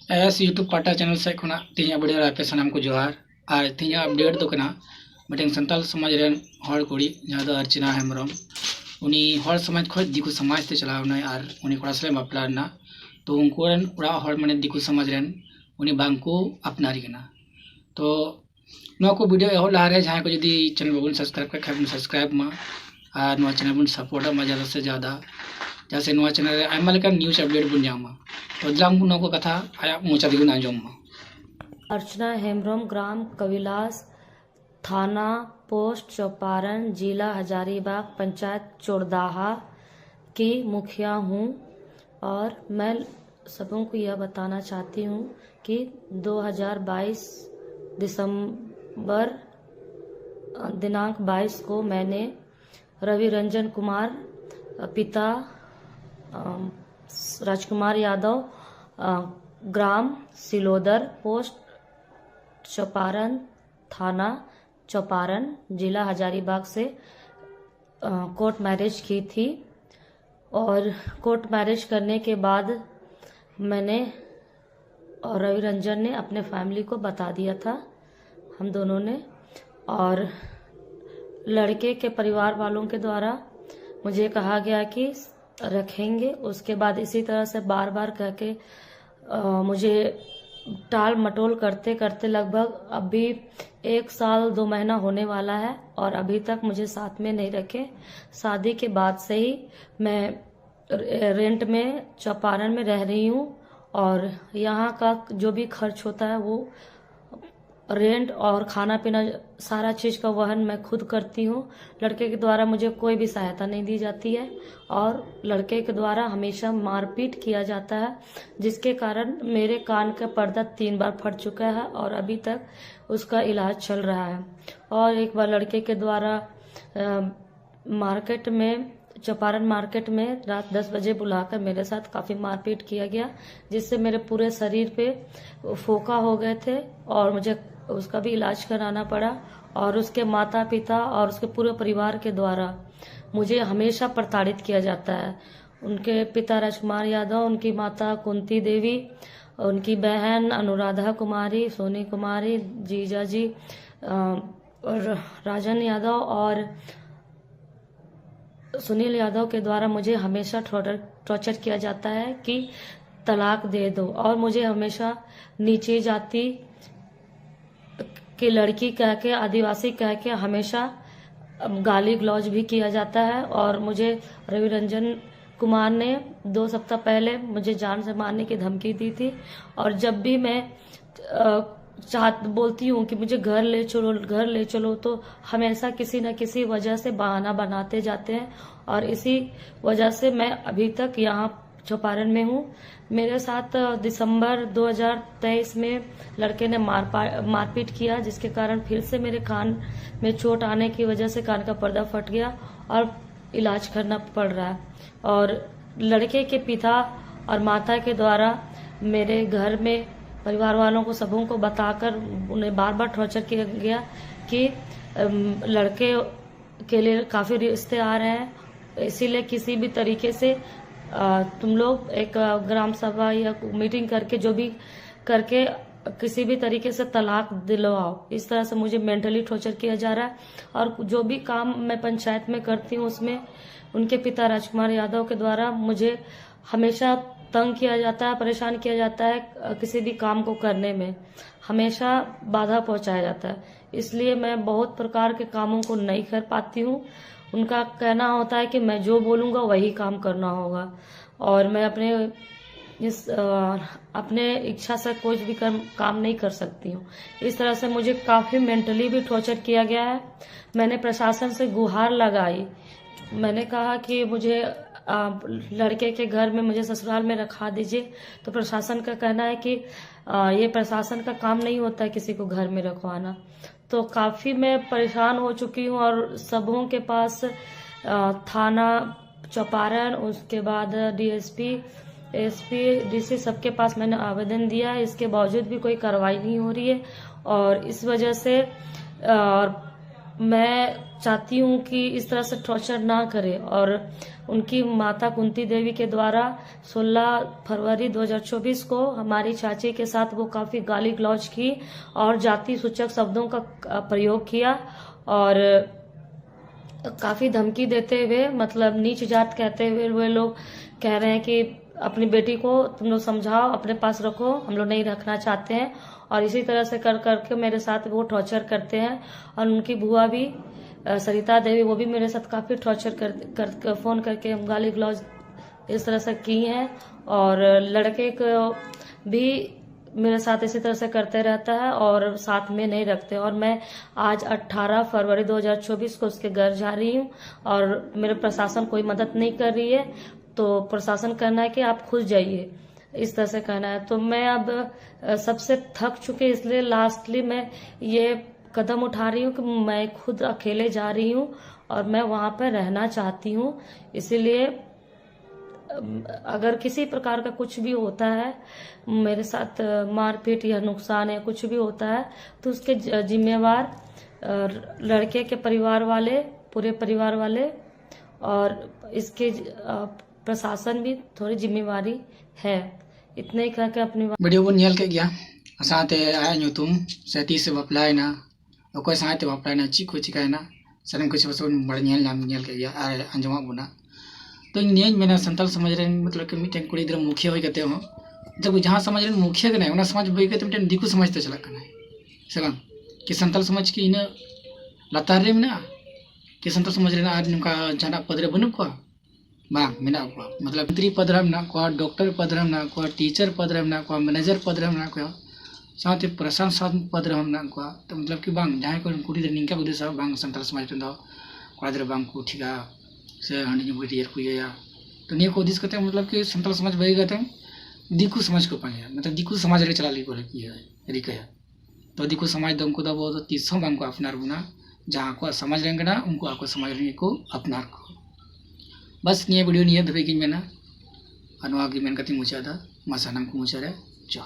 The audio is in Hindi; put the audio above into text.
एस यूट्यूब पाटा चैनल से खुना तीन अपडेट आपे सामान को जोहार और तीन अपडेट तो कना मिटन संताल समाज रेन हर कुड़ी जहाँ दो अर्चना हेम्ब्रम उनी हर समाज खो दिकु समाज ते चलावना और उनी कोड़ा सले बापलाना तो उनको रेन उड़ा हर माने दिकु समाज रेन उनी बांको अपनारी कना तो नो को वीडियो एहो लारे जहाँ को यदि चैनल बबुन सब्सक्राइब कर खाबुन सब्सक्राइब मा और नो चैनल बुन सपोर्ट मा ज़्यादा से ज़्यादा जैसे नो चैनल आयमा लेकर न्यूज़ अपडेट बुन जामा तो दिलांग बुन को कथा आया मोचा दिगुन आंजोम मा अर्चना हेम्ब्रम, ग्राम कविलास, थाना पोस्ट चौपारण, जिला हजारीबाग, पंचायत चोरदाहा की मुखिया हूँ। और मैं सबों को यह बताना चाहती हूँ कि 2022 दिसंबर दिनांक 22 को मैंने रवि रंजन कुमार पिता राजकुमार यादव, ग्राम सिलोदर, पोस्ट चौपारण, थाना चौपारण, जिला हजारीबाग से कोर्ट मैरिज की थी। और कोर्ट मैरिज करने के बाद मैंने और रवि रंजन ने अपने फैमिली को बता दिया था, हम दोनों ने। और लड़के के परिवार वालों के द्वारा मुझे कहा गया कि रखेंगे। उसके बाद इसी तरह से बार बार कह के मुझे टाल मटोल करते करते लगभग अभी 1 साल 2 महीना होने वाला है और अभी तक मुझे साथ में नहीं रखे। शादी के बाद से ही मैं रेंट में चौपारण में रह रही हूँ और यहाँ का जो भी खर्च होता है वो रेंट और खाना पीना सारा चीज़ का वहन मैं खुद करती हूँ। लड़के के द्वारा मुझे कोई भी सहायता नहीं दी जाती है और लड़के के द्वारा हमेशा मारपीट किया जाता है, जिसके कारण मेरे कान का पर्दा 3 बार फट चुका है और अभी तक उसका इलाज चल रहा है। और एक बार लड़के के द्वारा मार्केट में चौपारण मार्केट में रात 10 बजे बुलाकर मेरे साथ काफ़ी मारपीट किया गया, जिससे मेरे पूरे शरीर पे फोका हो गए थे और मुझे उसका भी इलाज कराना पड़ा। और उसके माता पिता और उसके पूरे परिवार के द्वारा मुझे हमेशा प्रताड़ित किया जाता है। उनके पिता राजकुमार यादव, उनकी माता कुंती देवी, उनकी बहन अनुराधा कुमारी, सोनी कुमारी, जीजा जी और राजन यादव और सुनील यादव के द्वारा मुझे हमेशा टॉर्चर किया जाता है कि तलाक दे दो। और मुझे हमेशा नीचे जाति की लड़की कह के, आदिवासी कह के हमेशा गाली गलौज भी किया जाता है। और मुझे रवि रंजन कुमार ने 2 सप्ताह पहले मुझे जान से मारने की धमकी दी थी। और जब भी मैं बोलती हूँ कि मुझे घर ले चलो तो हमेशा किसी न किसी वजह से बहाना बनाते जाते हैं और इसी वजह से मैं अभी तक यहाँ चौपारण में हूँ। मेरे साथ दिसंबर 2023 में लड़के ने मारपीट किया, जिसके कारण फिर से मेरे कान में चोट आने की वजह से कान का पर्दा फट गया और इलाज करना पड़ रहा है। और लड़के के पिता और माता के द्वारा मेरे घर में परिवार वालों को सबों को बताकर उन्हें बार बार टॉर्चर किया गया कि लड़के के लिए काफ़ी रिश्ते आ रहे हैं, इसीलिए किसी भी तरीके से तुम लोग एक ग्राम सभा या मीटिंग करके जो भी करके किसी भी तरीके से तलाक दिलवाओ। इस तरह से मुझे मेंटली टॉर्चर किया जा रहा है। और जो भी काम मैं पंचायत में करती हूँ उसमें उनके पिता राजकुमार यादव के द्वारा मुझे हमेशा तंग किया जाता है, परेशान किया जाता है। किसी भी काम को करने में हमेशा बाधा पहुंचाया जाता है, इसलिए मैं बहुत प्रकार के कामों को नहीं कर पाती हूँ। उनका कहना होता है कि मैं जो बोलूँगा वही काम करना होगा और मैं अपने इच्छा से कोई भी काम नहीं कर सकती हूँ। इस तरह से मुझे काफ़ी मेंटली भी टॉर्चर किया गया है। मैंने प्रशासन से गुहार लगाई, मैंने कहा कि मुझे लड़के के घर में मुझे ससुराल में रखा दीजिए, तो प्रशासन का कहना है कि ये प्रशासन का काम नहीं होता है किसी को घर में रखवाना। तो काफ़ी मैं परेशान हो चुकी हूँ और सबों के पास थाना चौपारण, उसके बाद डीएसपी, एसपी, डीसी सबके पास मैंने आवेदन दिया है। इसके बावजूद भी कोई कार्रवाई नहीं हो रही है और इस वजह से मैं चाहती हूँ कि इस तरह से टॉर्चर ना करे। और उनकी माता कुंती देवी के द्वारा 16 फरवरी 2024 को हमारी चाची के साथ वो काफ़ी गाली गलौज की और जाति सूचक शब्दों का प्रयोग किया और काफ़ी धमकी देते हुए, मतलब नीच जात कहते हुए वे लोग कह रहे हैं कि अपनी बेटी को तुम लोग समझाओ, अपने पास रखो, हम लोग नहीं रखना चाहते हैं। और इसी तरह से कर करके मेरे साथ वो टॉर्चर करते हैं। और उनकी बुआ भी सरिता देवी, वो भी मेरे साथ काफ़ी टॉर्चर कर फ़ोन करके गाली गलौज इस तरह से की हैं। और लड़के को भी मेरे साथ इसी तरह से करते रहता है और साथ में नहीं रखते। और मैं आज 18 फरवरी 2024 को उसके घर जा रही हूँ और मेरे प्रशासन कोई मदद नहीं कर रही है। तो प्रशासन कहना है कि आप खुद जाइए, इस तरह से कहना है। तो मैं अब सबसे थक चुके, इसलिए लास्टली मैं ये कदम उठा रही हूँ कि मैं खुद अकेले जा रही हूँ और मैं वहाँ पर रहना चाहती हूँ। इसीलिए अगर किसी प्रकार का कुछ भी होता है, मेरे साथ मारपीट या नुकसान या कुछ भी होता है, तो उसके जिम्मेवार लड़के के परिवार वाले, पूरे परिवार वाले और इसके प्रशासन भी थोड़ी जिम्मेवारी है। इतने ही कह के अपनी वीडियो बन नेल के गया साथे आया ᱧᱩᱛᱩᱢ से तीस से बापलायना अकोय साथे बापलायना ची को चिकायना सनम कुछ बसोन बड़ नेल के गया आरे अंजमा बुना तो इन मेना संताल समाज रे मतलब कि मिटेन कुड़ी इधर मुखिया होई कते हो जब जहां समाज रे मुखिया के नहीं उना समाज बई कते मिटेन दिकु समाज ते चला कना से बांग कि संताल समाज की इन लातार रे मेना कि संताल समाज रे आर नुका जाना पदरे बनु को बांग मेना को मतलब मंत्री पद रे मेना को डॉक्टर पद रे मेना को टीचर पद रे मेना को मैनेजर पद रे मेना को साथे प्रशासन पद रे मेना को तो मतलब कि बांग जहां को कुड़ी रे निंका उदे सब बांग संताल समाज रे दो कोड़ा रे बांग को ठीका से हंडी बुढ़ियर को या तो निये को दिस करते मतलब कि संताल समाज बई गते दिकु समाज को पाया मतलब दिकु समाज रे चला ली को की है रिका है तो दिकु समाज दम को दबो तो तीसों बांग को अपनार बुना जहां को समाज रेंगना उनको आको समाज रे को अपनार को बस निये वीडियो निये दबे की मेना अनवा की मेन कति मुचादा मसानम को मुचारे जा